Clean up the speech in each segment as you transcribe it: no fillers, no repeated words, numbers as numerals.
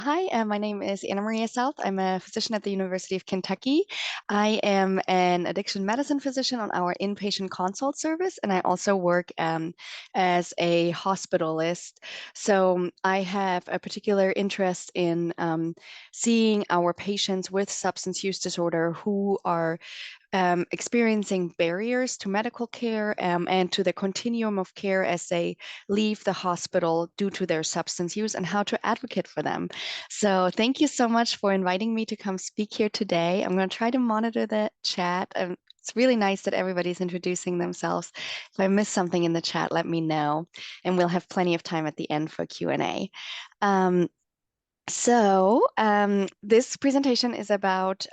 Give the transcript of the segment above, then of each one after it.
Hi, my name is Anna Maria South. I'm a physician at the University of Kentucky. I am an addiction medicine physician on our inpatient consult service, and I also work as a hospitalist. So I have a particular interest in seeing our patients with substance use disorder who are experiencing barriers to medical care and to the continuum of care as they leave the hospital due to their substance use and how to advocate for them. So thank you so much for inviting me to come speak here today. I'm going to try to monitor the chat. It's really nice that everybody's introducing themselves. If I miss something in the chat, let me know, and we'll have plenty of time at the end for Q&A. This presentation is about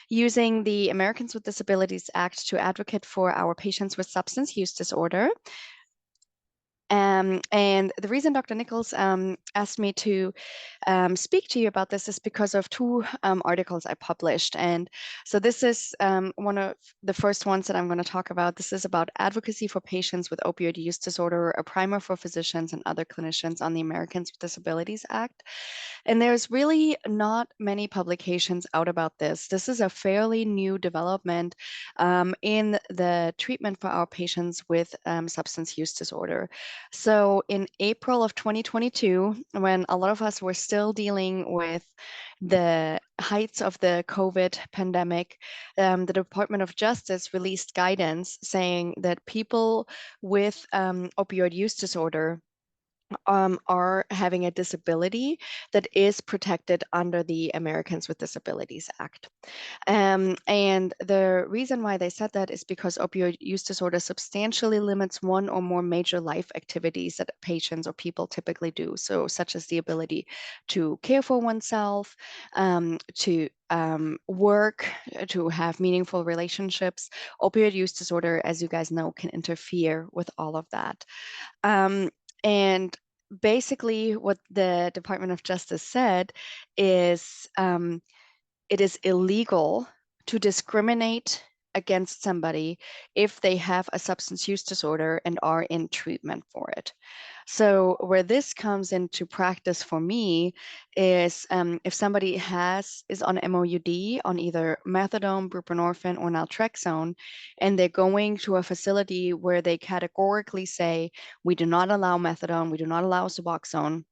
using the Americans with Disabilities Act to advocate for our patients with substance use disorder. And the reason Dr. Nichols asked me to speak to you about this is because of two articles I published. And so this is one of the first ones that I'm going to talk about. This is about advocacy for patients with opioid use disorder, a primer for physicians and other clinicians on the Americans with Disabilities Act. And there's really not many publications out about this. This is a fairly new development in the treatment for our patients with substance use disorder. So in April of 2022, when a lot of us were still dealing with the heights of the COVID pandemic, the Department of Justice released guidance saying that people with opioid use disorder are having a disability that is protected under the Americans with Disabilities Act. And the reason why they said that is because opioid use disorder substantially limits one or more major life activities that patients or people typically do. So, such as the ability to care for oneself, to work, to have meaningful relationships. Opioid use disorder, as you guys know, can interfere with all of that. And basically, what the Department of Justice said is it is illegal to discriminate against somebody if they have a substance use disorder and are in treatment for it. So where this comes into practice for me is if somebody is on MOUD on either methadone, buprenorphine, or naltrexone, and they're going to a facility where they categorically say, we do not allow methadone, we do not allow Suboxone,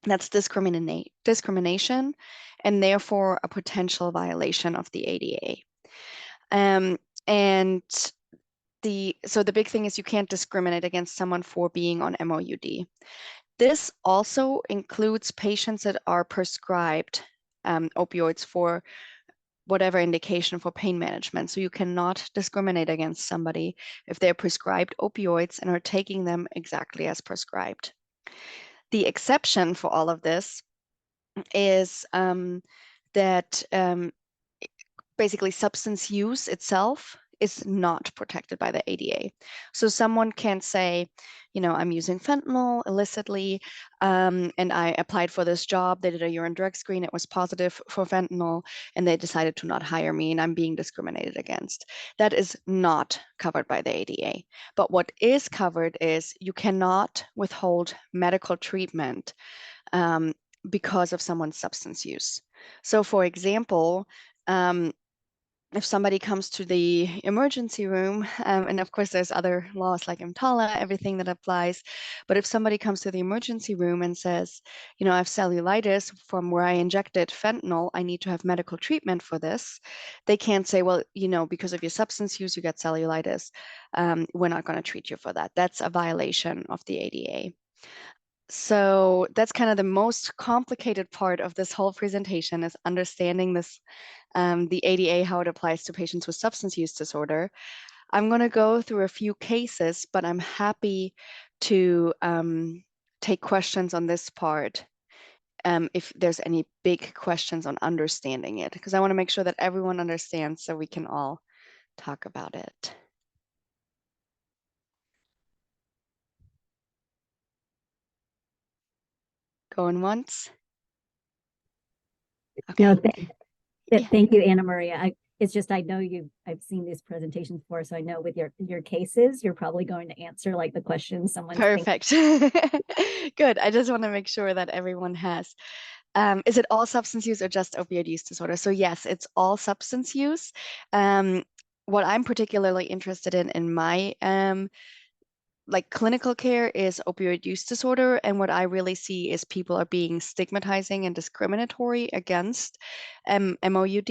that's discrimination and therefore a potential violation of the ADA. And so the big thing is you can't discriminate against someone for being on MOUD. This also includes patients that are prescribed opioids for whatever indication for pain management. So you cannot discriminate against somebody if they're prescribed opioids and are taking them exactly as prescribed. The exception for all of this is that basically substance use itself is not protected by the ADA. So someone can say, I'm using fentanyl illicitly, and I applied for this job. They did a urine drug screen. It was positive for fentanyl, and they decided to not hire me, and I'm being discriminated against. That is not covered by the ADA. But what is covered is you cannot withhold medical treatment because of someone's substance use. So for example, if somebody comes to the emergency room, and of course there's other laws like EMTALA, everything that applies, but if somebody comes to the emergency room and says, I have cellulitis from where I injected fentanyl, I need to have medical treatment for this, they can't say, well, because of your substance use, you got cellulitis. We're not going to treat you for that. That's a violation of the ADA. So that's kind of the most complicated part of this whole presentation is understanding this, the ADA, how it applies to patients with substance use disorder. I'm going to go through a few cases, but I'm happy to take questions on this part if there's any big questions on understanding it, because I want to make sure that everyone understands so we can all talk about it. Going once? Okay. No, thank you, Anna Maria. It's just I know I've seen these presentations before, so I know with your cases, you're probably going to answer like the questions someone's Perfect. Good. I just want to make sure that everyone has Is it all substance use or just opioid use disorder? So yes, it's all substance use. Um, what I'm particularly interested in my like clinical care is opioid use disorder. And what I really see is people are being stigmatizing and discriminatory against MOUD.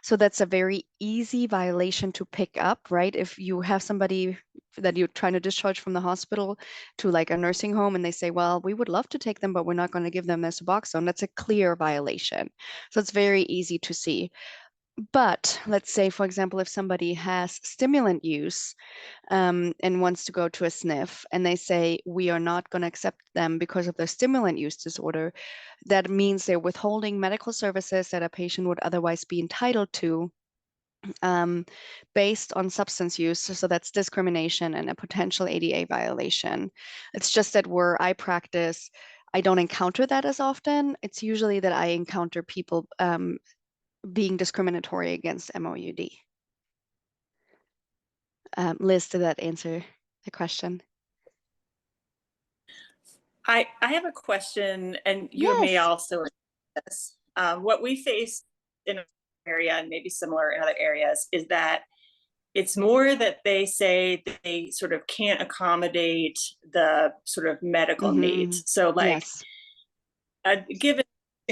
So that's a very easy violation to pick up, right? If you have somebody that you're trying to discharge from the hospital to like a nursing home and they say, well, we would love to take them, but we're not going to give them their Suboxone, that's a clear violation. So it's very easy to see. But let's say, for example, if somebody has stimulant use, and wants to go to a sniff, and they say, we are not going to accept them because of their stimulant use disorder, that means they're withholding medical services that a patient would otherwise be entitled to um, based on substance use. So that's discrimination and a potential ADA violation. It's just that where I practice, I don't encounter that as often. It's usually that I encounter people being discriminatory against MOUD. Liz, did that answer the question? I have a question, and you may Yes. also this. What we face in an area, and maybe similar in other areas, is that it's more that they say they sort of can't accommodate the sort of medical needs. So like Yes. a given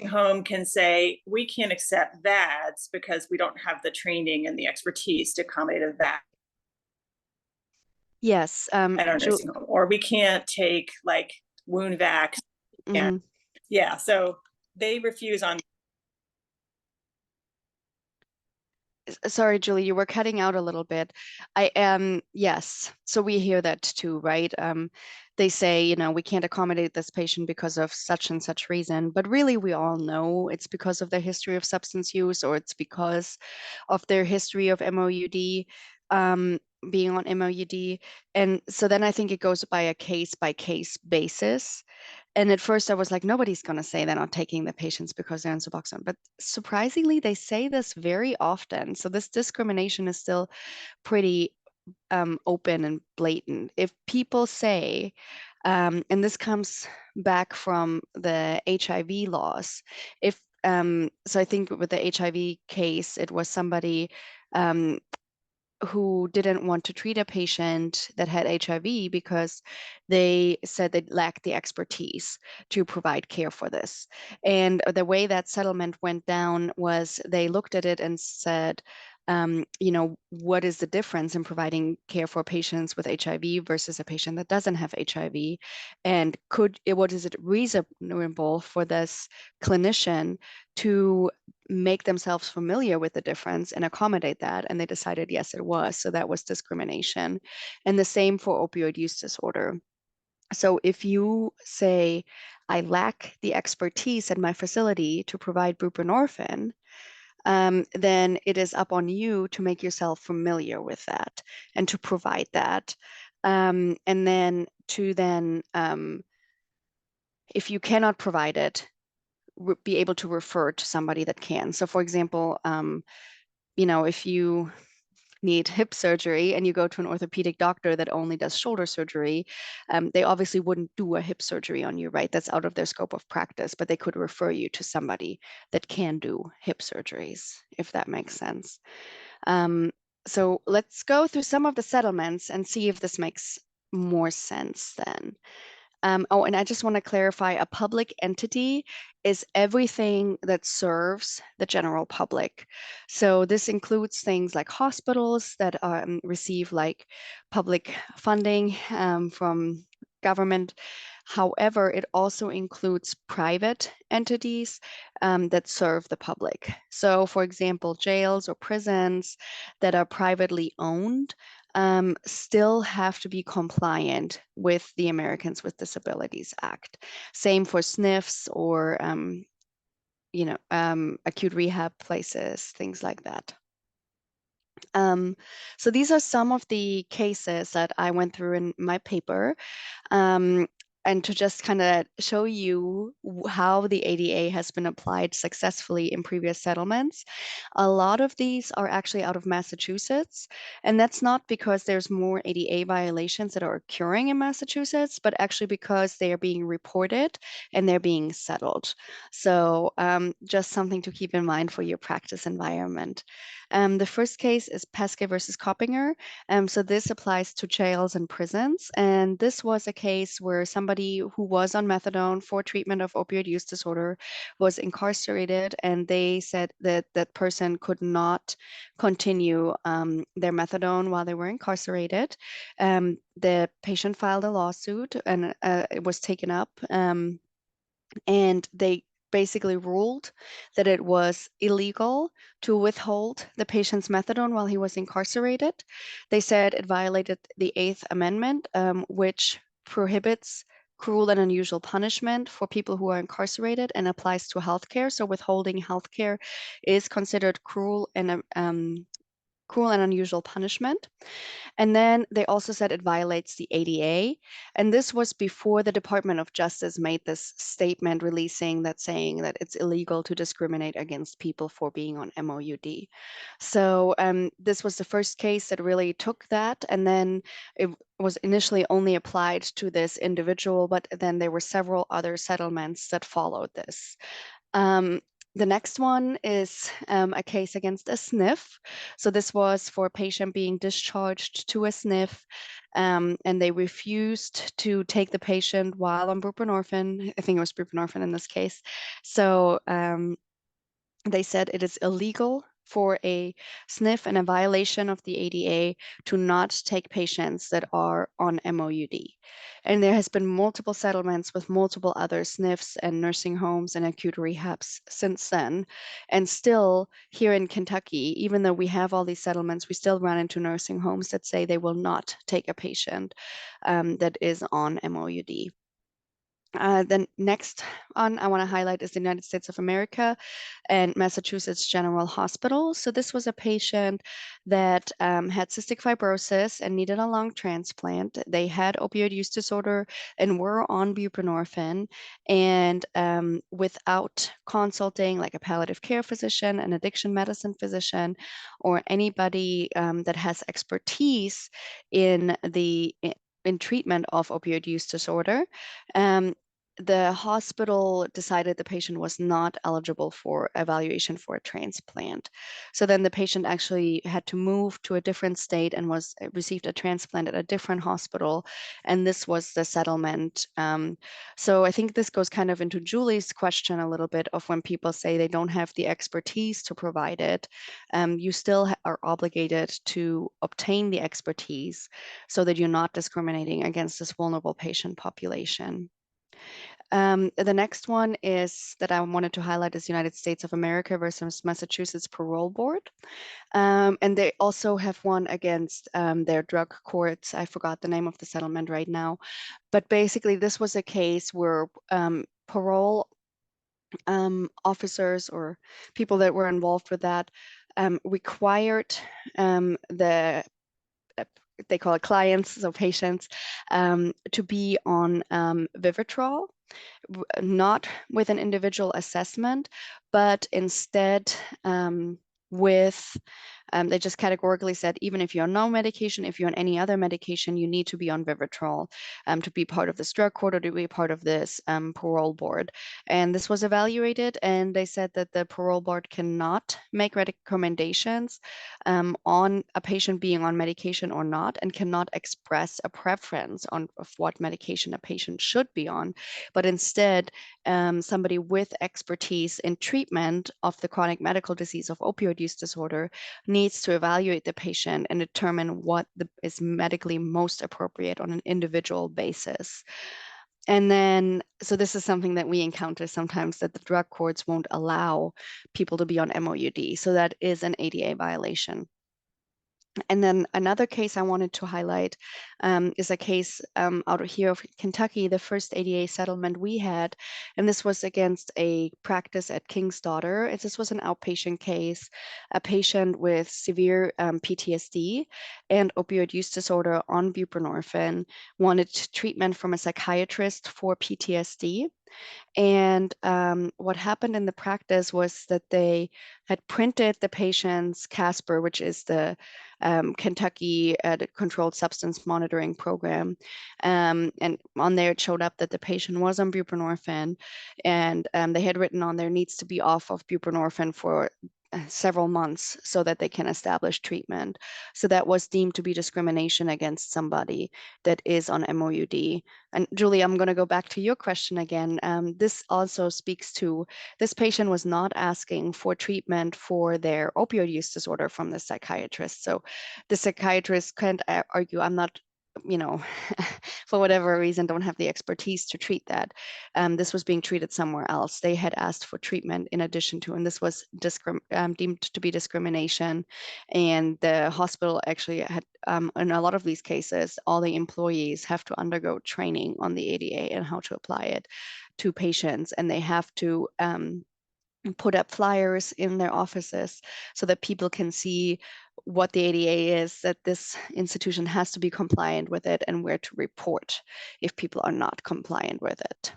home can say, we can't accept VADs because we don't have the training and the expertise to accommodate a VAD Yes. at our nursing home, or we can't take like wound vacs. Mhm. Yeah, so they refuse on. Sorry, Julie, you were cutting out a little bit. I am, yes. So we hear that too, right? They say, you know, we can't accommodate this patient because of such and such reason, but really we all know it's because of their history of substance use, or it's because of their history of MOUD, um, being on MOUD. And so then I think it goes by case basis. And at first I was like, nobody's going to say they're not taking the patients because they're on Suboxone. But surprisingly, they say this very often. So this discrimination is still pretty open and blatant. If people say, and this comes back from the HIV laws, if so I think with the HIV case, it was somebody um, who didn't want to treat a patient that had HIV because they said they lacked the expertise to provide care for this. And the way that settlement went down was they looked at it and said, you know, what is the difference in providing care for patients with HIV versus a patient that doesn't have HIV? And what is it reasonable for this clinician to make themselves familiar with the difference and accommodate that? And they decided, yes, it was. So that was discrimination. And the same for opioid use disorder. So if you say, I lack the expertise at my facility to provide buprenorphine, then it is up on you to make yourself familiar with that and to provide that. And then if you cannot provide it, be able to refer to somebody that can. So for example, you know, if you need hip surgery and you go to an orthopedic doctor that only does shoulder surgery, they obviously wouldn't do a hip surgery on you, right? That's out of their scope of practice, but they could refer you to somebody that can do hip surgeries, if that makes sense. Um, so let's go through some of the settlements and see if this makes more sense then. Oh, and I just want to clarify, a public entity is everything that serves the general public. So this includes things like hospitals that receive like public funding from government. However, it also includes private entities that serve the public. So for example, jails or prisons that are privately owned still have to be compliant with the Americans with Disabilities Act. Same for SNFs or, you know, acute rehab places, things like that. So these are some of the cases that I went through in my paper. Um, and to just kind of show you how the ADA has been applied successfully in previous settlements, a lot of these are actually out of Massachusetts. And that's not because there's more ADA violations that are occurring in Massachusetts, but actually because they are being reported and they're being settled. So just something to keep in mind for your practice environment. The first case is Pesce versus Coppinger. So this applies to jails and prisons. And this was a case where somebody who was on methadone for treatment of opioid use disorder was incarcerated, and they said that that person could not continue their methadone while they were incarcerated. The patient filed a lawsuit, and it was taken up. And they basically ruled that it was illegal to withhold the patient's methadone while he was incarcerated. They said it violated the Eighth Amendment, which prohibits cruel and unusual punishment for people who are incarcerated and applies to healthcare. So withholding healthcare is considered cruel and unusual punishment. And then they also said it violates the ADA. And this was before the Department of Justice made this statement releasing that saying that it's illegal to discriminate against people for being on MOUD. So this was the first case that really took that. And then it was initially only applied to this individual, but then there were several other settlements that followed this. The next one is a case against a SNF. So this was for a patient being discharged to a SNF, and they refused to take the patient while on buprenorphine. I think it was buprenorphine in this case. So they said it is illegal for a SNF and a violation of the ADA to not take patients that are on MOUD. And there has been multiple settlements with multiple other SNFs and nursing homes and acute rehabs since then. And still here in Kentucky, even though we have all these settlements, we still run into nursing homes that say they will not take a patient that is on MOUD. The next one I want to highlight is the United States of America and Massachusetts General Hospital. So this was a patient that had cystic fibrosis and needed a lung transplant. They had opioid use disorder and were on buprenorphine. And without consulting like a palliative care physician, an addiction medicine physician, or anybody that has expertise in treatment of opioid use disorder, the hospital decided the patient was not eligible for evaluation for a transplant. So then the patient actually had to move to a different state and received a transplant at a different hospital. And this was the settlement. So I think this goes kind of into Julie's question a little bit of when people say they don't have the expertise to provide it. You still are obligated to obtain the expertise so that you're not discriminating against this vulnerable patient population. The next one is that I wanted to highlight is United States of America versus Massachusetts Parole Board. And they also have one against their drug courts. I forgot the name of the settlement right now. But basically, this was a case where parole officers or people that were involved with that required they call it clients, so patients, to be on Vivitrol, not with an individual assessment, but instead with they just categorically said, even if you're on no medication, if you're on any other medication, you need to be on Vivitrol to be part of this drug court or to be part of this parole board. And this was evaluated, and they said that the parole board cannot make recommendations on a patient being on medication or not, and cannot express a preference of what medication a patient should be on, but instead somebody with expertise in treatment of the chronic medical disease of opioid use disorder needs to evaluate the patient and determine what is medically most appropriate on an individual basis. And then, so this is something that we encounter sometimes, that the drug courts won't allow people to be on MOUD. So that is an ADA violation. And then another case I wanted to highlight is a case out of here of Kentucky, the first ADA settlement we had. And this was against a practice at King's Daughter. This was an outpatient case, a patient with severe PTSD and opioid use disorder on buprenorphine, wanted treatment from a psychiatrist for PTSD. And what happened in the practice was that they had printed the patient's CASPR, which is the Kentucky Controlled Substance Monitoring Program. And on there, it showed up that the patient was on buprenorphine, and they had written on there needs to be off of buprenorphine for several months so that they can establish treatment. So that was deemed to be discrimination against somebody that is on MOUD. And Julie, I'm going to go back to your question again. This also speaks to this patient was not asking for treatment for their opioid use disorder from the psychiatrist. So the psychiatrist can't argue, I'm not, for whatever reason, don't have the expertise to treat that. This was being treated somewhere else. They had asked for treatment in addition to, and this was deemed to be discrimination. And the hospital actually had, in a lot of these cases, all the employees have to undergo training on the ADA and how to apply it to patients. And they have to put up flyers in their offices so that people can see what the ADA is, that this institution has to be compliant with it, and where to report if people are not compliant with it.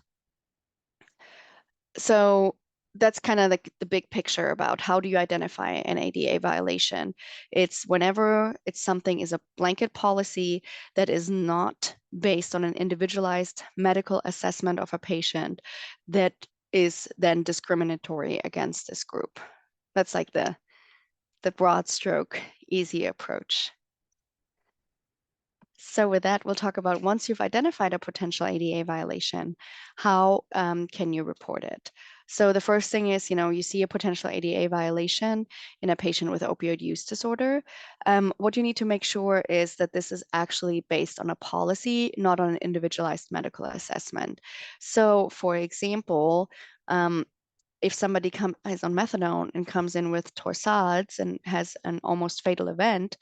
So that's kind of like the big picture about how do you identify an ADA violation. It's whenever it's something is a blanket policy that is not based on an individualized medical assessment of a patient that is then discriminatory against this group. That's like the broad stroke, easy approach. So with that, we'll talk about once you've identified a potential ADA violation, how can you report it? So the first thing is, you see a potential ADA violation in a patient with opioid use disorder. What you need to make sure is that this is actually based on a policy, not on an individualized medical assessment. So for example, if somebody is on methadone and comes in with torsades and has an almost fatal event,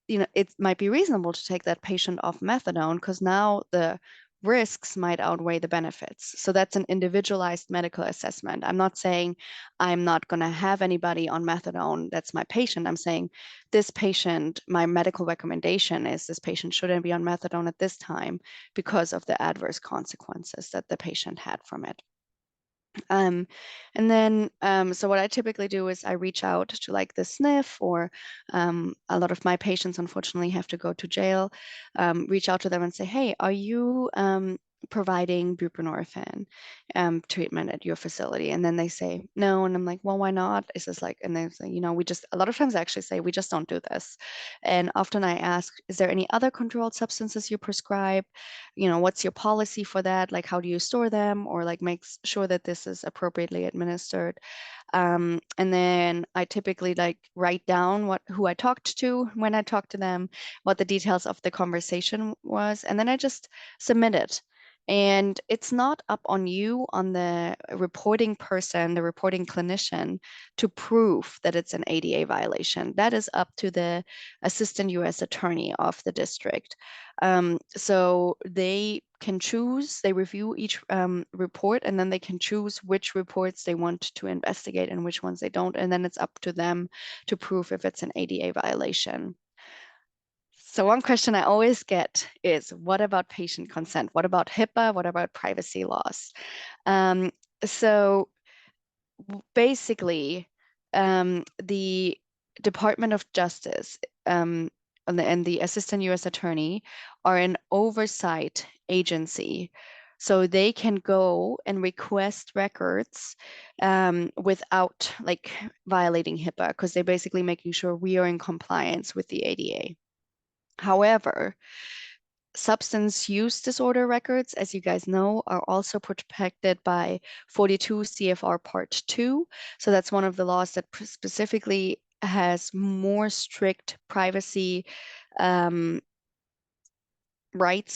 it might be reasonable to take that patient off methadone because now the risks might outweigh the benefits. So that's an individualized medical assessment. I'm not saying I'm not going to have anybody on methadone that's my patient. I'm saying this patient, my medical recommendation is this patient shouldn't be on methadone at this time because of the adverse consequences that the patient had from it. And then, so what I typically do is I reach out to like the SNF, or a lot of my patients unfortunately have to go to jail, reach out to them and say, hey, are you providing buprenorphine treatment at your facility? And then they say no, and I'm like, well, why not? It's just like, and they say, we just, a lot of times I actually say we just don't do this. And often I ask, is there any other controlled substances you prescribe? What's your policy for that? Like, how do you store them, or like make sure that this is appropriately administered? And then I typically like write down who I talked to when I talked to them, what the details of the conversation was, and then I just submit it. And it's not up on you, on the reporting person, the reporting clinician, to prove that it's an ADA violation. That is up to the assistant U.S. attorney of the district. So they can choose, they review each report, and then they can choose which reports they want to investigate and which ones they don't. And then it's up to them to prove if it's an ADA violation. So one question I always get is, what about patient consent? What about HIPAA? What about privacy laws? So basically, the Department of Justice and the Assistant U.S. Attorney are an oversight agency. So they can go and request records without like violating HIPAA, because they're basically making sure we are in compliance with the ADA. However, substance use disorder records, as you guys know, are also protected by 42 CFR Part 2. So that's one of the laws that specifically has more strict privacy rights,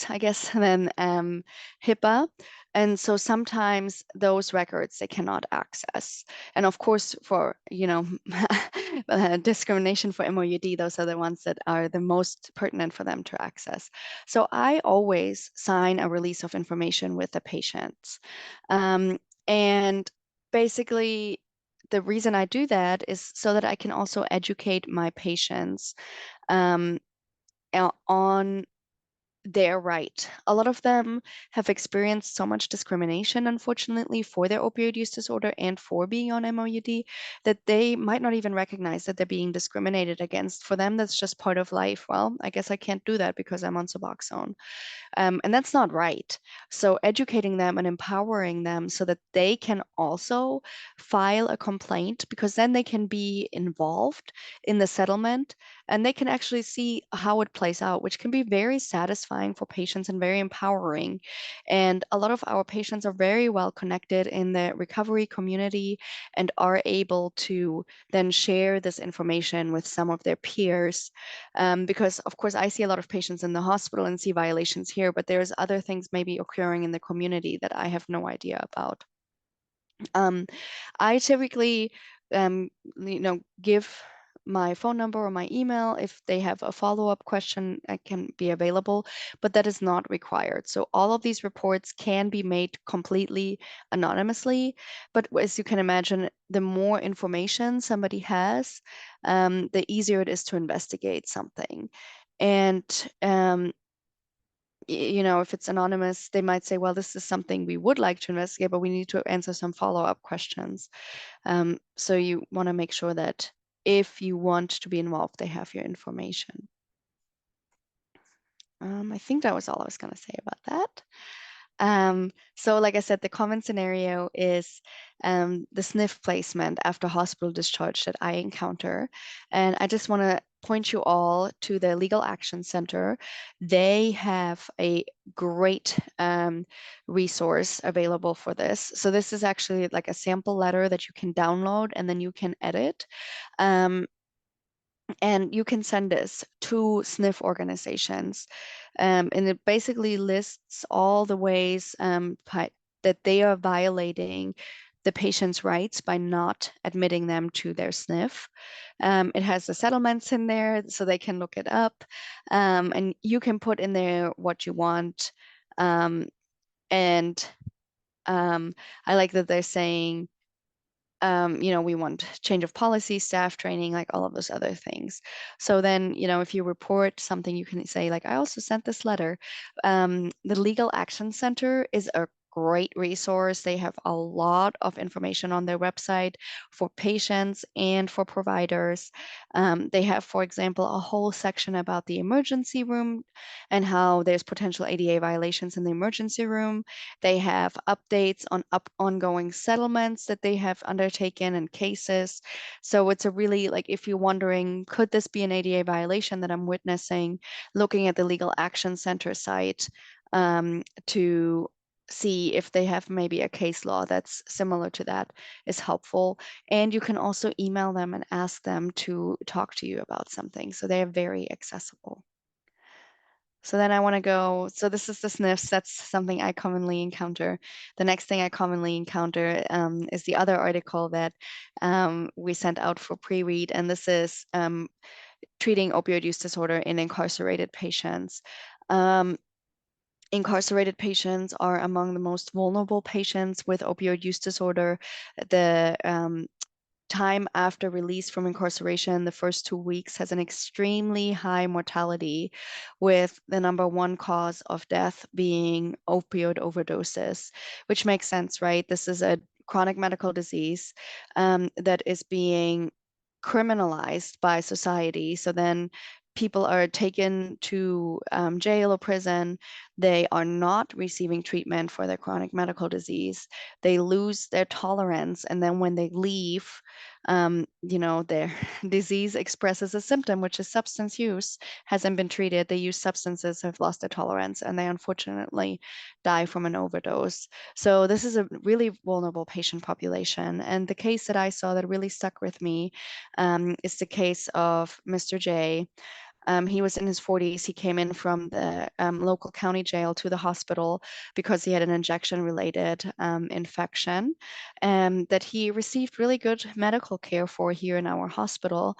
I guess, than HIPAA. And so sometimes those records they cannot access. And of course, for, discrimination for MOUD, those are the ones that are the most pertinent for them to access. So I always sign a release of information with the patients. And basically, the reason I do that is so that I can also educate my patients on their right. A lot of them have experienced so much discrimination, unfortunately, for their opioid use disorder and for being on MOUD that they might not even recognize that they're being discriminated against. For them, that's just part of life. Well, I guess I can't do that because I'm on Suboxone. And that's not right. So educating them and empowering them so that they can also file a complaint, because then they can be involved in the settlement and they can actually see how it plays out, which can be very satisfying for patients and very empowering. And a lot of our patients are very well connected in the recovery community and are able to then share this information with some of their peers. Because of course I see a lot of patients in the hospital and see violations here, but there's other things maybe occurring in the community that I have no idea about. I typically, give my phone number or my email. If they have a follow-up question, I can be available, but that is not required. So all of these reports can be made completely anonymously, but as you can imagine, the more information somebody has, the easier it is to investigate something. And if it's anonymous, they might say, well, this is something we would like to investigate, but we need to answer some follow-up questions. So you want to make sure that if you want to be involved, they have your information. I think that was all I was going to say about that. So like I said, the common scenario is the SNF placement after hospital discharge that I encounter. And I just want to point you all to the Legal Action Center. They have a great resource available for this. So this is actually like a sample letter that you can download and then you can edit. And you can send this to SNF organizations. And it basically lists all the ways that they are violating the patient's rights by not admitting them to their SNF. It has the settlements in there so they can look it up. And you can put in there what you want. And I like that they're saying, we want change of policy, staff training, like all of those other things. So then, if you report something, you can say, like, I also sent this letter. The Legal Action Center is a great resource. They have a lot of information on their website for patients and for providers. They have, for example, a whole section about the emergency room and how there's potential ADA violations in the emergency room. They have updates on ongoing settlements that they have undertaken and cases. So it's a really, like, if you're wondering, could this be an ADA violation that I'm witnessing, looking at the Legal Action Center site to see if they have maybe a case law that's similar to that is helpful. And you can also email them and ask them to talk to you about something. So they are very accessible. So then I want to go, so this is the SNFs. That's something I commonly encounter. The next thing I commonly encounter is the other article that we sent out for pre-read. And this is treating opioid use disorder in incarcerated patients. Incarcerated patients are among the most vulnerable patients with opioid use disorder. The time after release from incarceration, the first 2 weeks, has an extremely high mortality, with the number one cause of death being opioid overdoses, which makes sense, right? This is a chronic medical disease that is being criminalized by society. So then people are taken to jail or prison. They are not receiving treatment for their chronic medical disease. They lose their tolerance. And then when they leave, their disease expresses a symptom, which is substance use, hasn't been treated. They use substances, have lost their tolerance, and they unfortunately die from an overdose. So this is a really vulnerable patient population. And the case that I saw that really stuck with me is the case of Mr. J. He was in his 40s. He came in from the local county jail to the hospital because he had an injection-related infection that he received really good medical care for here in our hospital.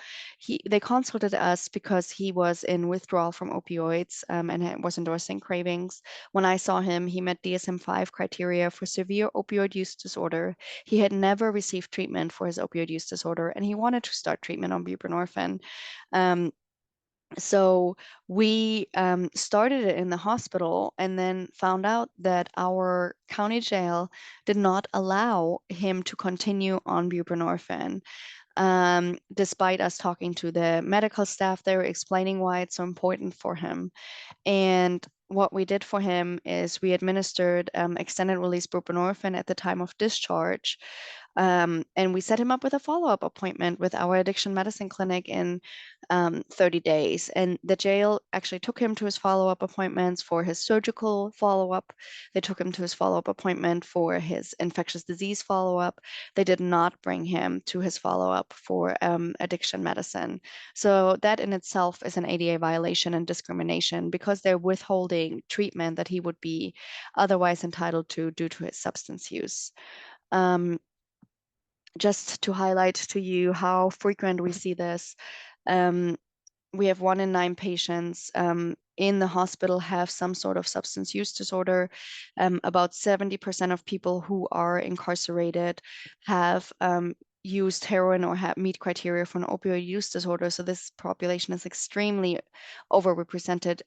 They consulted us because he was in withdrawal from opioids and was endorsing cravings. When I saw him, he met DSM-5 criteria for severe opioid use disorder. He had never received treatment for his opioid use disorder, and he wanted to start treatment on buprenorphine. So we started it in the hospital and then found out that our county jail did not allow him to continue on buprenorphine. Despite us talking to the medical staff, they were explaining why it's so important for him. And what we did for him is we administered extended release buprenorphine at the time of discharge. And we set him up with a follow-up appointment with our addiction medicine clinic in 30 days. And the jail actually took him to his follow-up appointments for his surgical follow-up. They took him to his follow-up appointment for his infectious disease follow-up. They did not bring him to his follow-up for addiction medicine. So that in itself is an ADA violation and discrimination because they're withholding treatment that he would be otherwise entitled to due to his substance use. Just to highlight to you how frequent we see this, we have 1 in 9 patients in the hospital have some sort of substance use disorder. About 70% of people who are incarcerated have used heroin or meet criteria for an opioid use disorder. So this population is extremely overrepresented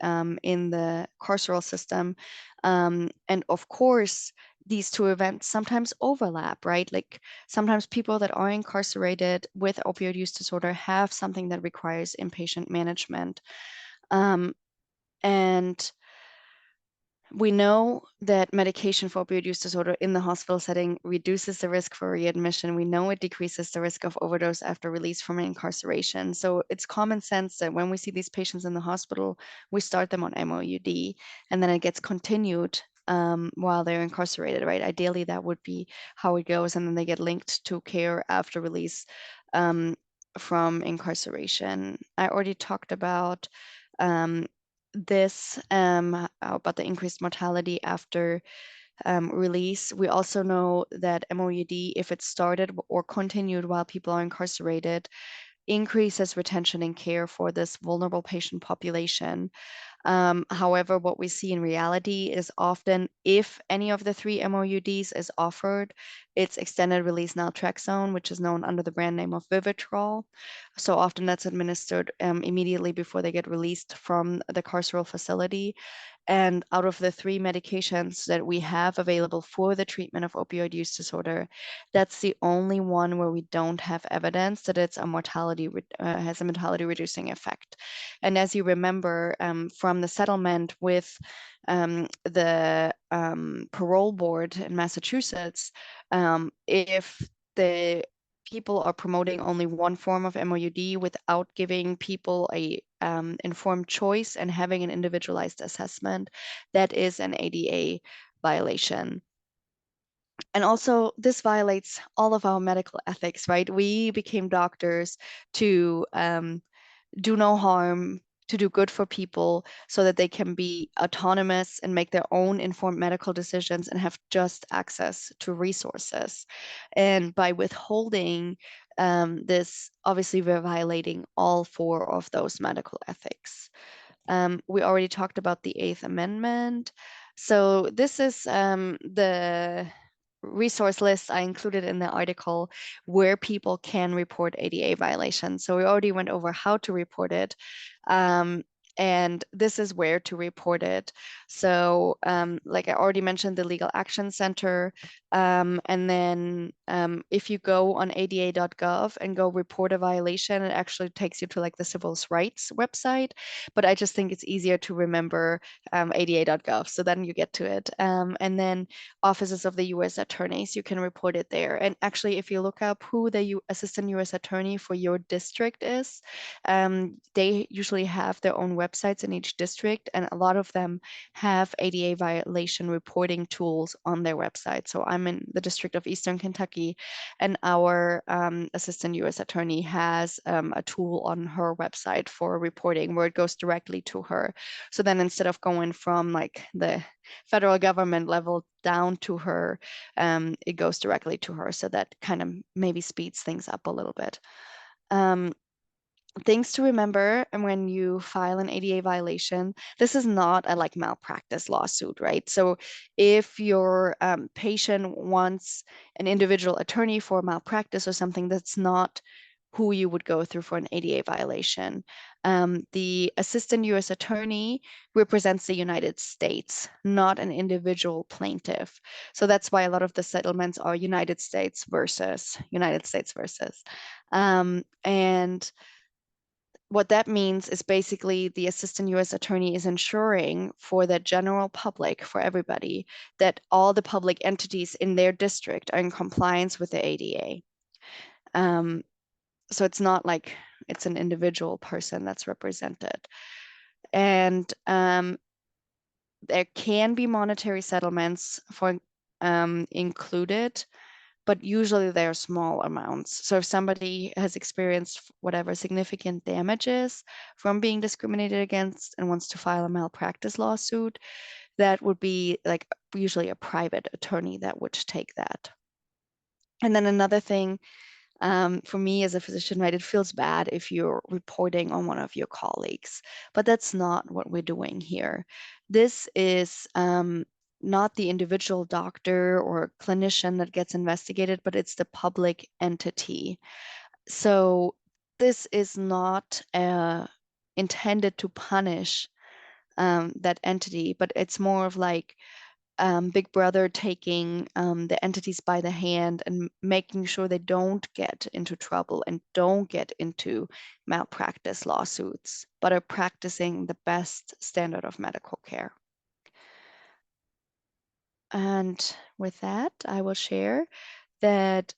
in the carceral system. And of course, these two events sometimes overlap, right? Like sometimes people that are incarcerated with opioid use disorder have something that requires inpatient management. And we know that medication for opioid use disorder in the hospital setting reduces the risk for readmission. We know it decreases the risk of overdose after release from incarceration. So it's common sense that when we see these patients in the hospital, we start them on MOUD and then it gets continued while they're incarcerated, right? Ideally, that would be how it goes, and then they get linked to care after release from incarceration. I already talked about this about the increased mortality after release. We also know that MOUD, if it started or continued while people are incarcerated, increases retention and care for this vulnerable patient population. However, what we see in reality is often if any of the 3 MOUDs is offered, it's extended release naltrexone, which is known under the brand name of Vivitrol. So often that's administered immediately before they get released from the carceral facility. And out of the 3 medications that we have available for the treatment of opioid use disorder, that's the only one where we don't have evidence that it's a has a mortality reducing effect. And as you remember from the settlement with the parole board in Massachusetts, if the people are promoting only one form of MOUD without giving people a informed choice and having an individualized assessment, that is an ADA violation. And also, this violates all of our medical ethics, right? We became doctors to do no harm, to do good for people so that they can be autonomous and make their own informed medical decisions and have just access to resources. And by withholding this, obviously, we're violating all 4 of those medical ethics. We already talked about the 8th Amendment. So this is the resource list I included in the article where people can report ADA violations. So we already went over how to report it. And this is where to report it. So like I already mentioned, the Legal Action Center. And then if you go on ada.gov and go report a violation, it actually takes you to like the civil rights website. But I just think it's easier to remember ada.gov. So then you get to it. And then offices of the U.S. attorneys, you can report it there. And actually, if you look up who the assistant U.S. attorney for your district is, they usually have their own websites in each district, and a lot of them have ADA violation reporting tools on their website. So I'm in the District of Eastern Kentucky, and our Assistant U.S. Attorney has a tool on her website for reporting where it goes directly to her. So then instead of going from like the federal government level down to her, it goes directly to her. So that kind of maybe speeds things up a little bit. Things to remember when you file an ADA violation, this is not a like malpractice lawsuit, right? So if your patient wants an individual attorney for malpractice or something, that's not who you would go through for an ADA violation. The assistant U.S. attorney represents the United States, not an individual plaintiff. So that's why a lot of the settlements are United States versus United States versus. And what that means is basically the assistant U.S. attorney is ensuring for the general public, for everybody, that all the public entities in their district are in compliance with the ADA. So it's not like it's an individual person that's represented. And there can be monetary settlements for included, but usually they're small amounts. So if somebody has experienced whatever significant damages from being discriminated against and wants to file a malpractice lawsuit, that would be like usually a private attorney that would take that. And then another thing, for me as a physician, right, it feels bad if you're reporting on one of your colleagues, but that's not what we're doing here. This is not the individual doctor or clinician that gets investigated, but it's the public entity. So this is not intended to punish that entity, but it's more of like Big Brother taking the entities by the hand and making sure they don't get into trouble and don't get into malpractice lawsuits, but are practicing the best standard of medical care. And with that, I will share that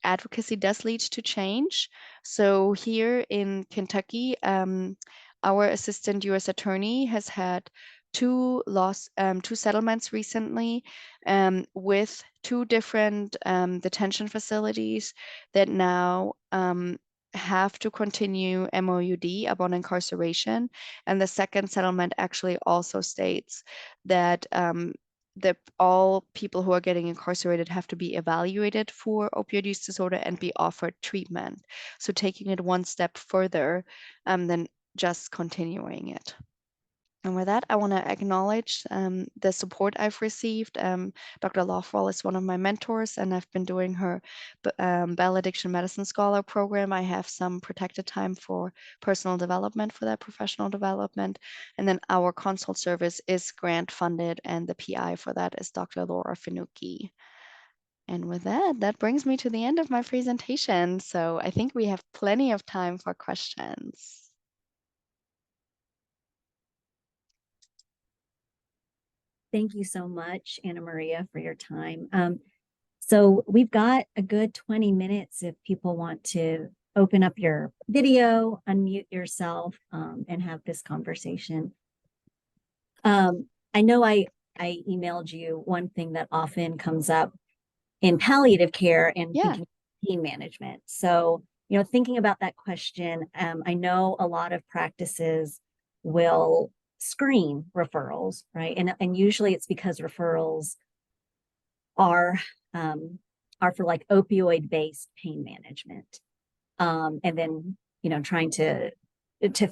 advocacy does lead to change. So here in Kentucky, our assistant U.S. attorney has had two settlements recently with two different detention facilities that now have to continue MOUD upon incarceration. And the second settlement actually also states that all people who are getting incarcerated have to be evaluated for opioid use disorder and be offered treatment. So taking it one step further than just continuing it. And with that, I want to acknowledge the support I've received. Dr. Lofwall is one of my mentors, and I've been doing her Bell Addiction Medicine Scholar program. I have some protected time for personal development for that professional development. And then our consult service is grant funded, and the PI for that is Dr. Laura Fanucchi. And with that, that brings me to the end of my presentation. So I think we have plenty of time for questions. Thank you so much, Anna Maria, for your time. So we've got a good 20 minutes if people want to open up your video, unmute yourself, and have this conversation. I know I emailed you one thing that often comes up in palliative care and thinking pain management. So, thinking about that question, I know a lot of practices will screen referrals, right? And usually it's because referrals are for like opioid-based pain management. And then, trying to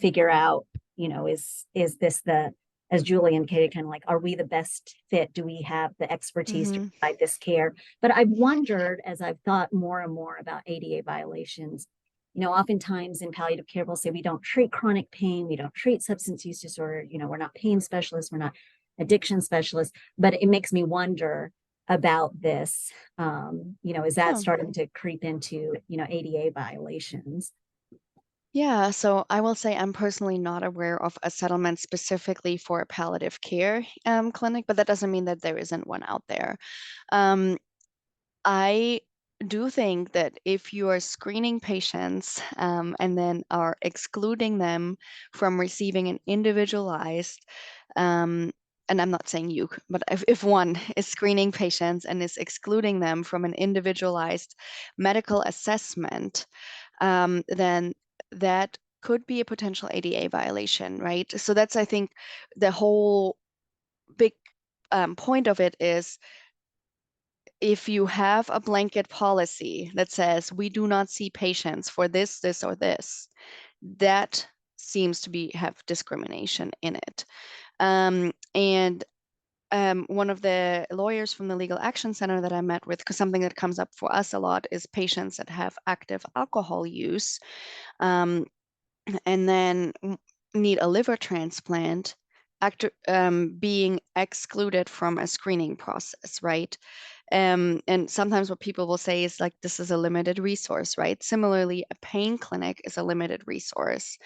figure out, is this as Julie indicated, kind of like, are we the best fit? Do we have the expertise to provide this care? But I've wondered, as I've thought more and more about ADA violations, oftentimes in palliative care, we'll say we don't treat chronic pain, we don't treat substance use disorder, we're not pain specialists, we're not addiction specialists, but it makes me wonder about this, is that starting to creep into, ADA violations? Yeah, so I will say I'm personally not aware of a settlement specifically for a palliative care clinic, but that doesn't mean that there isn't one out there. I do think that if you are screening patients and then are excluding them from receiving an individualized, and I'm not saying you, but if one is screening patients and is excluding them from an individualized medical assessment, then that could be a potential ADA violation, right? So that's, I think, the whole big point of it is, if you have a blanket policy that says we do not see patients for this, this, or this, that seems to have discrimination in it. And one of the lawyers from the Legal Action Center that I met with, because something that comes up for us a lot is patients that have active alcohol use, and then need a liver transplant, being excluded from a screening process, right? And sometimes what people will say is like, this is a limited resource, right? Similarly, a pain clinic is a limited resource.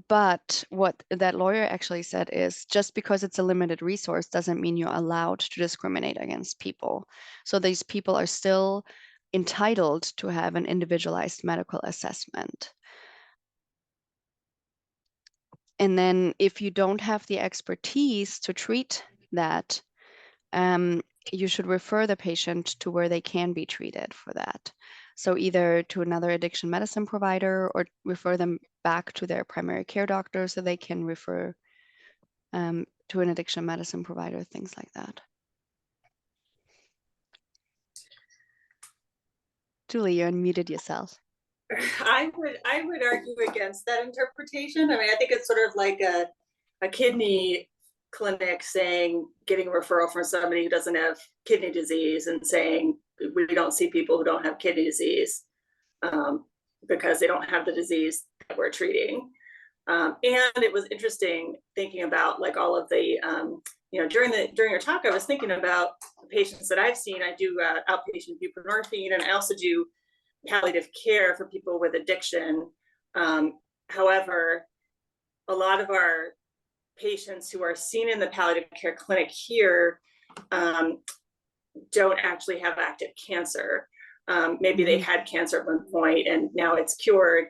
But what that lawyer actually said is, just because it's a limited resource doesn't mean you're allowed to discriminate against people. So these people are still entitled to have an individualized medical assessment. And then if you don't have the expertise to treat that, you should refer the patient to where they can be treated for that. So either to another addiction medicine provider or refer them back to their primary care doctor so they can refer to an addiction medicine provider, things like that. Julie, you unmuted yourself. I would argue against that interpretation. I mean, I think it's sort of like a kidney clinic saying, getting a referral from somebody who doesn't have kidney disease and saying, we don't see people who don't have kidney disease because they don't have the disease that we're treating. And it was interesting thinking about like all of the, during your talk, I was thinking about the patients that I've seen. I do outpatient buprenorphine, and I also do palliative care for people with addiction. However, a lot of our patients who are seen in the palliative care clinic here don't actually have active cancer. Maybe they had cancer at one point and now it's cured.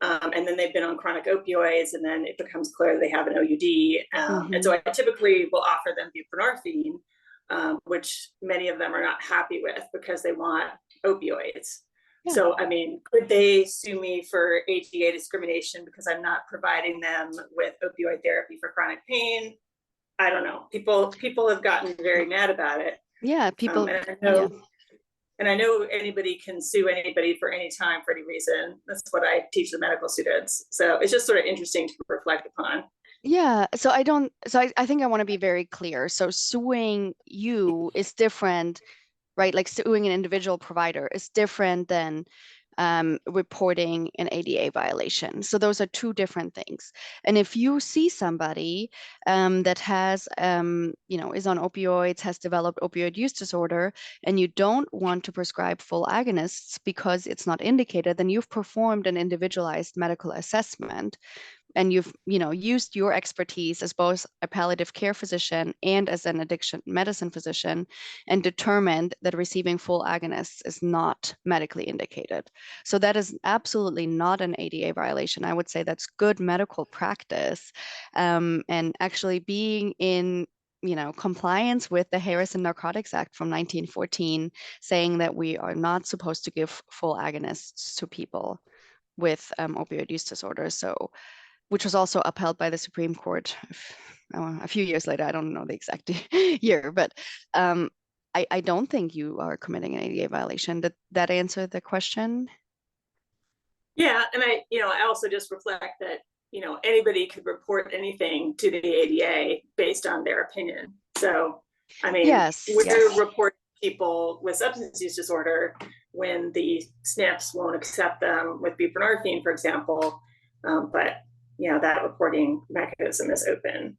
And then they've been on chronic opioids, and then it becomes clear they have an OUD. And so I typically will offer them buprenorphine, which many of them are not happy with because they want opioids. Yeah. So, I mean, could they sue me for ADA discrimination because I'm not providing them with opioid therapy for chronic pain? I don't know. People have gotten very mad about it. Yeah, people. And I know anybody can sue anybody for any time for any reason. That's what I teach the medical students. So it's just sort of interesting to reflect upon. Yeah, so I think I want to be very clear. So suing you is different, right? Like suing an individual provider is different than reporting an ADA violation. So those are two different things. And if you see somebody that has, is on opioids, has developed opioid use disorder, and you don't want to prescribe full agonists because it's not indicated, then you've performed an individualized medical assessment. And you've used your expertise as both a palliative care physician and as an addiction medicine physician and determined that receiving full agonists is not medically indicated. So that is absolutely not an ADA violation. I would say that's good medical practice, and actually being in compliance with the Harrison Narcotics Act from 1914, saying that we are not supposed to give full agonists to people with opioid use disorder. So, which was also upheld by the Supreme Court a few years later. I don't know the exact year, but I don't think you are committing an ADA violation. Did that answer the question? Yeah, and I also just reflect that anybody could report anything to the ADA based on their opinion. So I mean, we're reporting people with substance use disorder when the SNFs won't accept them with buprenorphine, for example, but that reporting mechanism is open.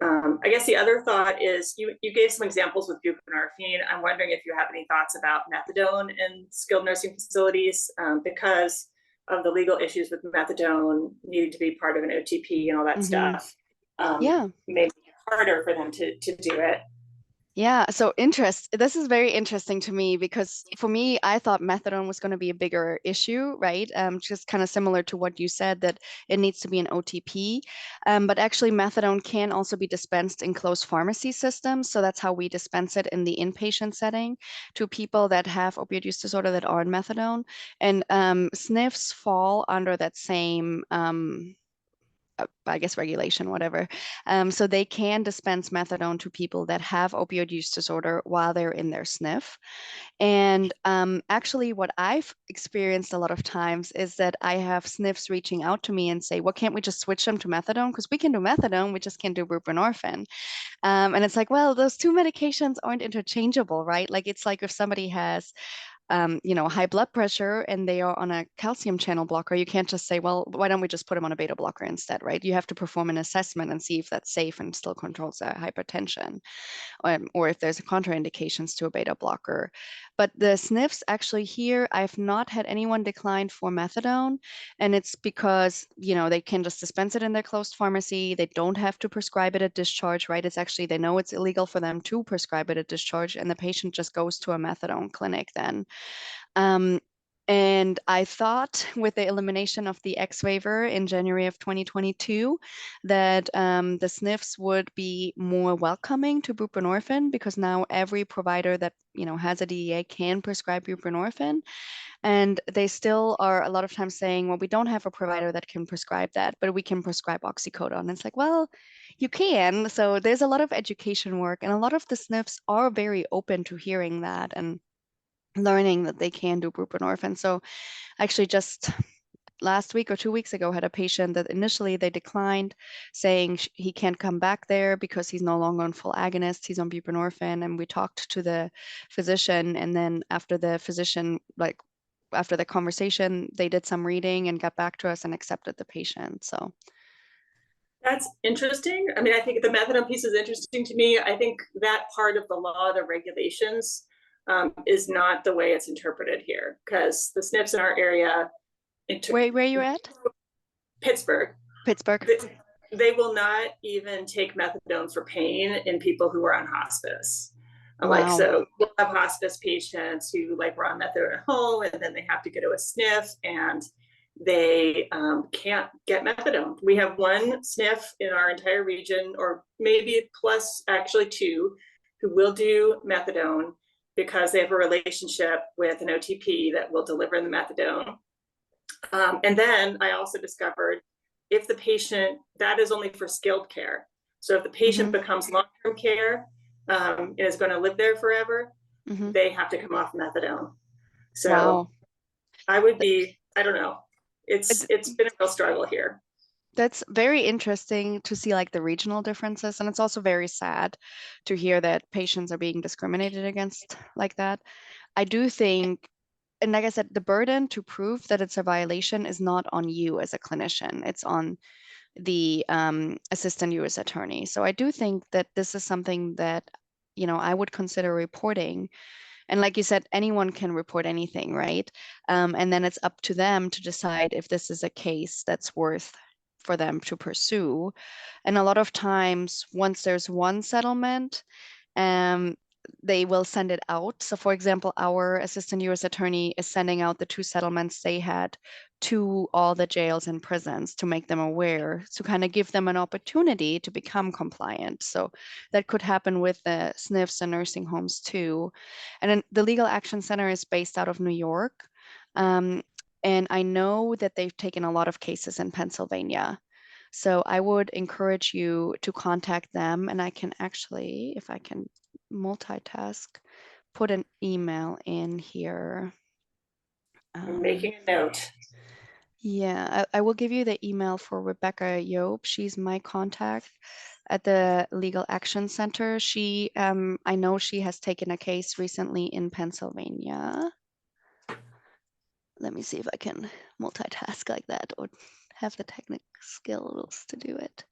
I guess the other thought is you gave some examples with buprenorphine. I'm wondering if you have any thoughts about methadone in skilled nursing facilities, because of the legal issues with methadone needing to be part of an OTP and all that stuff. Maybe harder for them to do it. Yeah, so this is very interesting to me because for me, I thought methadone was going to be a bigger issue, right? Just kind of similar to what you said that it needs to be an OTP. But actually, methadone can also be dispensed in closed pharmacy systems. So that's how we dispense it in the inpatient setting to people that have opioid use disorder that are on methadone. And SNFs fall under that same I guess regulation, whatever. So they can dispense methadone to people that have opioid use disorder while they're in their SNF. And actually, what I've experienced a lot of times is that I have SNFs reaching out to me and say, "Well, can't we just switch them to methadone? Because we can do methadone, we just can't do buprenorphine." And it's like, well, those two medications aren't interchangeable, right? Like it's like if somebody has high blood pressure and they are on a calcium channel blocker, you can't just say, well, why don't we just put them on a beta blocker instead, right? You have to perform an assessment and see if that's safe and still controls the hypertension, or if there's contraindications to a beta blocker. But the SNFs actually here, I've not had anyone decline for methadone, and it's because, they can just dispense it in their closed pharmacy. They don't have to prescribe it at discharge, right? It's actually, they know it's illegal for them to prescribe it at discharge, and the patient just goes to a methadone clinic then. Um, and I thought with the elimination of the X waiver in January of 2022 that the SNFs would be more welcoming to buprenorphine because now every provider that has a DEA can prescribe buprenorphine. And they still are a lot of times saying, well, we don't have a provider that can prescribe that, but we can prescribe oxycodone. It's like, well, you can. So there's a lot of education work, and a lot of the SNFs are very open to hearing that and learning that they can do buprenorphine. So actually just last week or 2 weeks ago had a patient that initially they declined, saying he can't come back there because he's no longer on full agonist, he's on buprenorphine. And we talked to the physician, and then after the conversation, they did some reading and got back to us and accepted the patient. So that's interesting. I mean, I think the methadone piece is interesting to me. I think that part of the law, the regulations, is not the way it's interpreted here, because the SNPs in our area, where you at? Pittsburgh, Pittsburgh. they will not even take methadone for pain in people who are on hospice. Wow. Like, so we'll have hospice patients who like were on methadone at home, and then they have to go to a SNF, and they can't get methadone. We have one SNF in our entire region, or maybe plus actually two, who will do methadone because they have a relationship with an OTP that will deliver the methadone. And then I also discovered if the patient, that is only for skilled care. So if the patient becomes long-term care and is going to live there forever, they have to come off methadone. So wow. I don't know. It's been a real struggle here. That's very interesting to see like the regional differences. And it's also very sad to hear that patients are being discriminated against like that. I do think, and like I said, the burden to prove that it's a violation is not on you as a clinician. It's on the assistant U.S. attorney. So I do think that this is something that, I would consider reporting. And like you said, anyone can report anything, right? And then it's up to them to decide if this is a case that's worth for them to pursue. And a lot of times, once there's one settlement, um, they will send it out. So, for example, our assistant U.S. attorney is sending out the two settlements they had to all the jails and prisons to make them aware, to kind of give them an opportunity to become compliant. So that could happen with the SNFs and nursing homes too. And then the Legal Action Center is based out of New York. And I know that they've taken a lot of cases in Pennsylvania. So I would encourage you to contact them. And I can actually, if I can multitask, put an email in here. I'm making a note. Yeah, I will give you the email for Rebecca Yob. She's my contact at the Legal Action Center. I know she has taken a case recently in Pennsylvania. Let me see if I can multitask like that or have the technical skills to do it.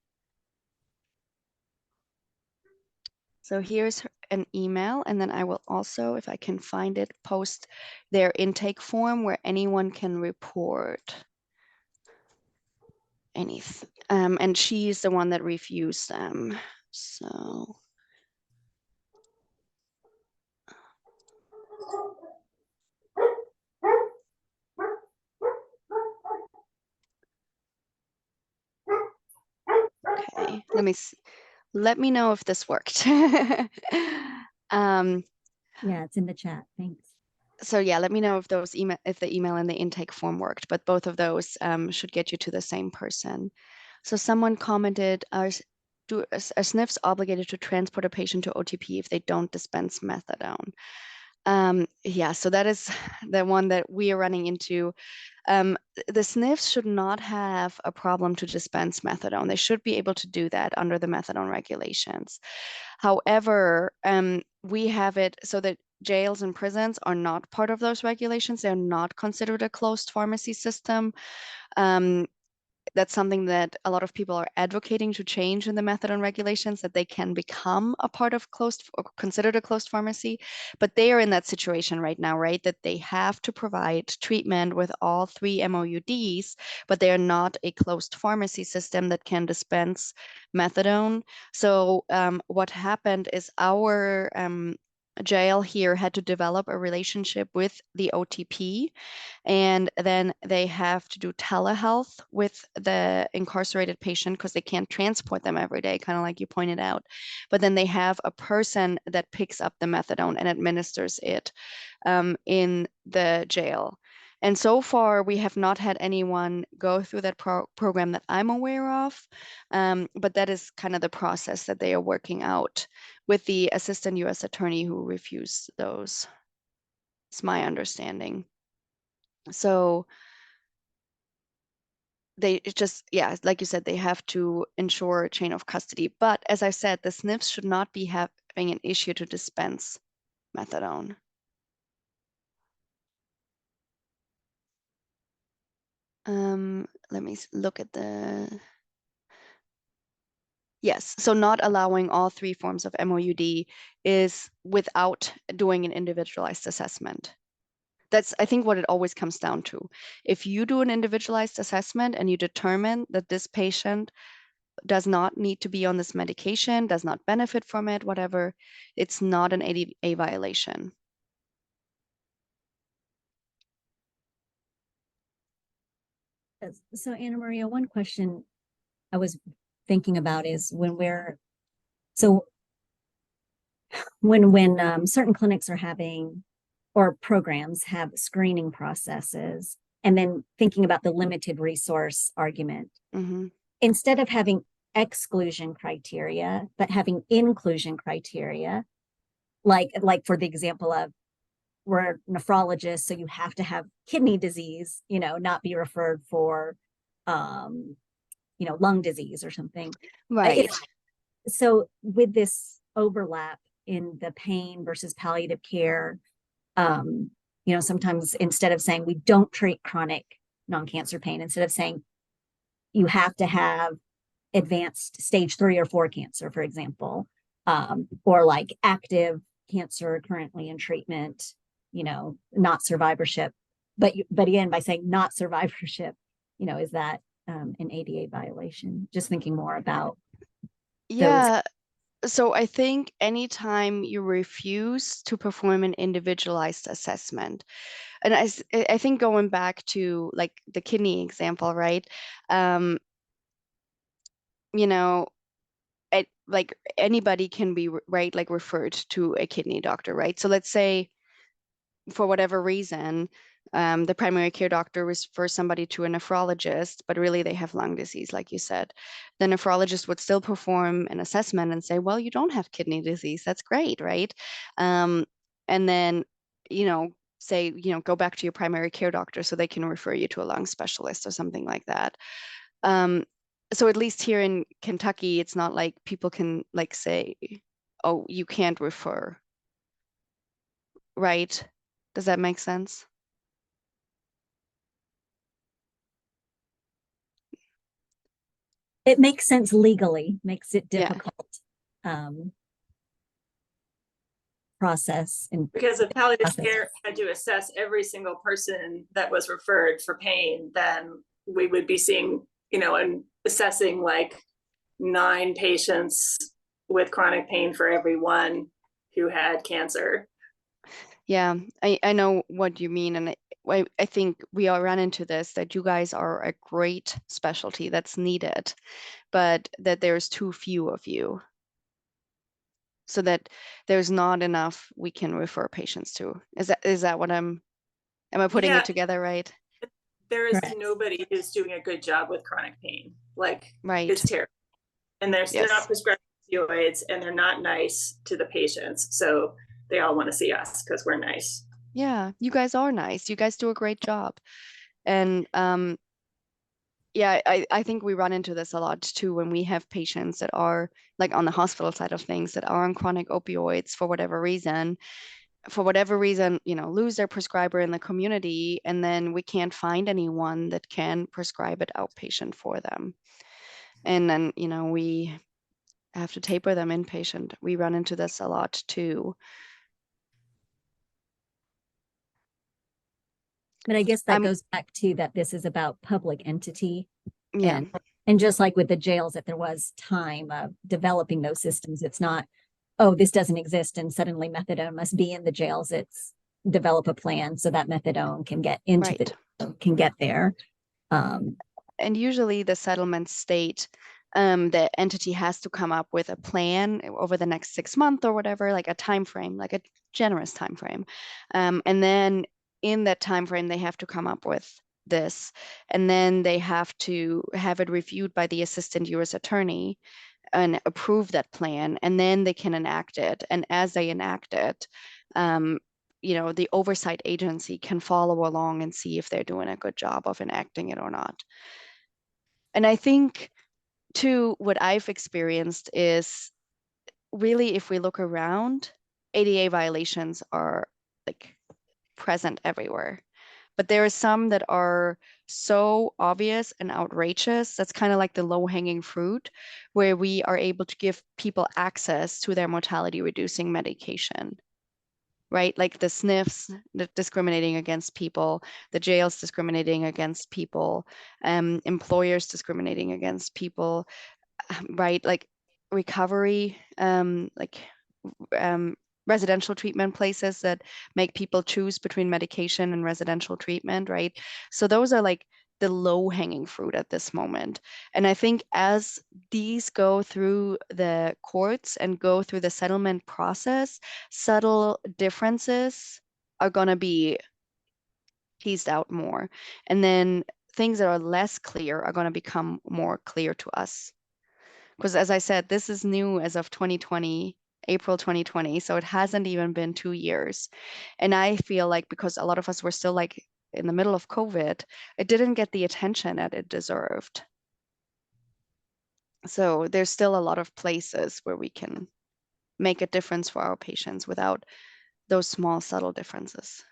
So here's an email, and then I will also, if I can find it, post their intake form where anyone can report anything. And she's the one that refused them. So let me know if this worked. Yeah, it's in the chat. Thanks. So yeah, let me know if the email and the intake form worked, but both of those should get you to the same person. So someone commented, are SNFs obligated to transport a patient to OTP if they don't dispense methadone? Yeah, so that is the one that we are running into. The SNFs should not have a problem to dispense methadone. They should be able to do that under the methadone regulations. However, we have it so that jails and prisons are not part of those regulations. They're not considered a closed pharmacy system. That's something that a lot of people are advocating to change in the methadone regulations, that they can become a part of closed or considered a closed pharmacy. But they are in that situation right now, right? That they have to provide treatment with all 3 MOUDs, but they are not a closed pharmacy system that can dispense methadone. So what happened is our jail here had to develop a relationship with the OTP, and then they have to do telehealth with the incarcerated patient because they can't transport them every day, kind of like you pointed out. But then they have a person that picks up the methadone and administers it in the jail. And so far, we have not had anyone go through that program that I'm aware of, but that is kind of the process that they are working out with the assistant U.S. attorney who refused those. It's my understanding. So they just, yeah, like you said, they have to ensure a chain of custody. But as I said, the SNFs should not be having an issue to dispense methadone. Let me look at the, yes, so not allowing all 3 forms of MOUD is without doing an individualized assessment. That's, I think, what it always comes down to. If you do an individualized assessment and you determine that this patient does not need to be on this medication, does not benefit from it, whatever, it's not an ADA violation. So Anna Maria, one question I was thinking about is when certain clinics are having, or programs have screening processes, and then thinking about the limited resource argument, instead of having exclusion criteria, but having inclusion criteria, like for the example of, we're nephrologists, so you have to have kidney disease, not be referred for, lung disease or something. Right. So with this overlap in the pain versus palliative care, sometimes instead of saying we don't treat chronic non-cancer pain, instead of saying you have to have advanced stage 3 or 4 cancer, for example, or like active cancer currently in treatment, not survivorship. But again, by saying not survivorship, is that an ADA violation? Just thinking more about yeah. So I think anytime you refuse to perform an individualized assessment, and I think going back to like the kidney example, right? Like anybody can be right, like referred to a kidney doctor, right? So let's say for whatever reason, the primary care doctor refers somebody to a nephrologist, but really they have lung disease, like you said. The nephrologist would still perform an assessment and say, well, you don't have kidney disease. That's great, right? And then, say, go back to your primary care doctor so they can refer you to a lung specialist or something like that. So at least here in Kentucky, it's not like people can like say, oh, you can't refer, right? Does that make sense? it makes sense legally, makes it Yeah. difficult process. And because if palliative care had to assess every single person that was referred for pain, then we would be seeing, and assessing like 9 patients with chronic pain for every one who had cancer. Yeah, I know what you mean. And I think we all run into this, that you guys are a great specialty that's needed, but that there's too few of you. So that there's not enough we can refer patients to. Is that what am I putting Yeah, it together right? there is Correct. nobody who's doing a good job with chronic pain. Like, Right. it's terrible. And they're Yes. not prescribing opioids, and they're not nice to the patients. So they all want to see us because we're nice. Yeah, you guys are nice. You guys do a great job. And yeah, I think we run into this a lot too when we have patients that are like on the hospital side of things that are on chronic opioids for whatever reason, lose their prescriber in the community, and then we can't find anyone that can prescribe it outpatient for them. And then, we have to taper them inpatient. We run into this a lot too. But I guess that goes back to that this is about public entity. Yeah. And just like with the jails, that there was time of developing those systems. It's not, oh, this doesn't exist and suddenly methadone must be in the jails. It's develop a plan so that methadone can get into Right. can get there. And usually the settlements state the entity has to come up with a plan over the next 6 months or whatever, like a time frame, like a generous time frame. And then in that time frame, they have to come up with this, and then they have to have it reviewed by the assistant U.S. attorney and approve that plan, and then they can enact it. And as they enact it, the oversight agency can follow along and see if they're doing a good job of enacting it or not. And I think, too, what I've experienced is really, if we look around, ADA violations are like present everywhere. But there are some that are so obvious and outrageous. That's kind of like the low-hanging fruit, where we are able to give people access to their mortality reducing medication, right? Like the SNFs discriminating against people, the jails discriminating against people, employers discriminating against people, right? Like recovery, residential treatment places that make people choose between medication and residential treatment, right? So those are like the low-hanging fruit at this moment. And I think as these go through the courts and go through the settlement process, subtle differences are going to be teased out more. And then things that are less clear are going to become more clear to us. Because as I said, this is new as of 2020, April 2020. So it hasn't even been 2 years. And I feel like because a lot of us were still like in the middle of COVID, it didn't get the attention that it deserved. So there's still a lot of places where we can make a difference for our patients without those small, subtle differences.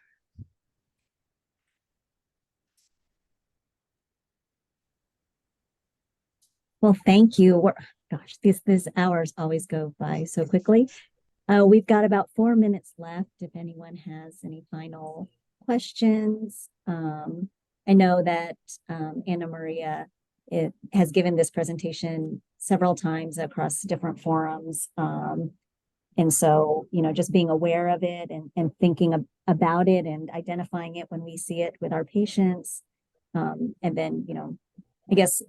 Well, thank you. Gosh, these hours always go by so quickly. We've got about 4 minutes left. If anyone has any final questions, I know that Anna Maria has given this presentation several times across different forums. And so, just being aware of it and thinking about it and identifying it when we see it with our patients. And then, I guess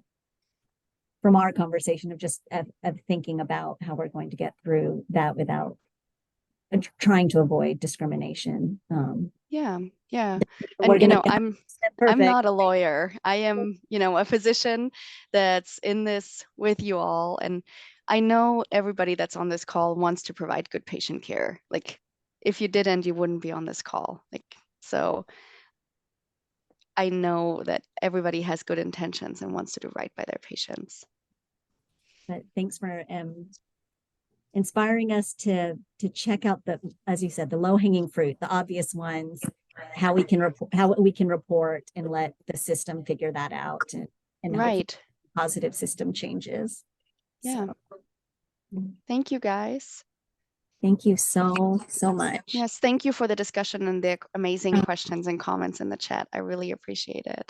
from our conversation of just of thinking about how we're going to get through that without trying to avoid discrimination. Yeah. And I'm perfect. not a lawyer. I am, a physician that's in this with you all. And I know everybody that's on this call wants to provide good patient care. Like if you didn't, you wouldn't be on this call. So I know that everybody has good intentions and wants to do right by their patients. But thanks for inspiring us to check out as you said, the low-hanging fruit, the obvious ones, how we can report and let the system figure that out and right. Positive system changes. Yeah. Thank you, guys. Thank you so much. Yes, thank you for the discussion and the amazing questions and comments in the chat. I really appreciate it.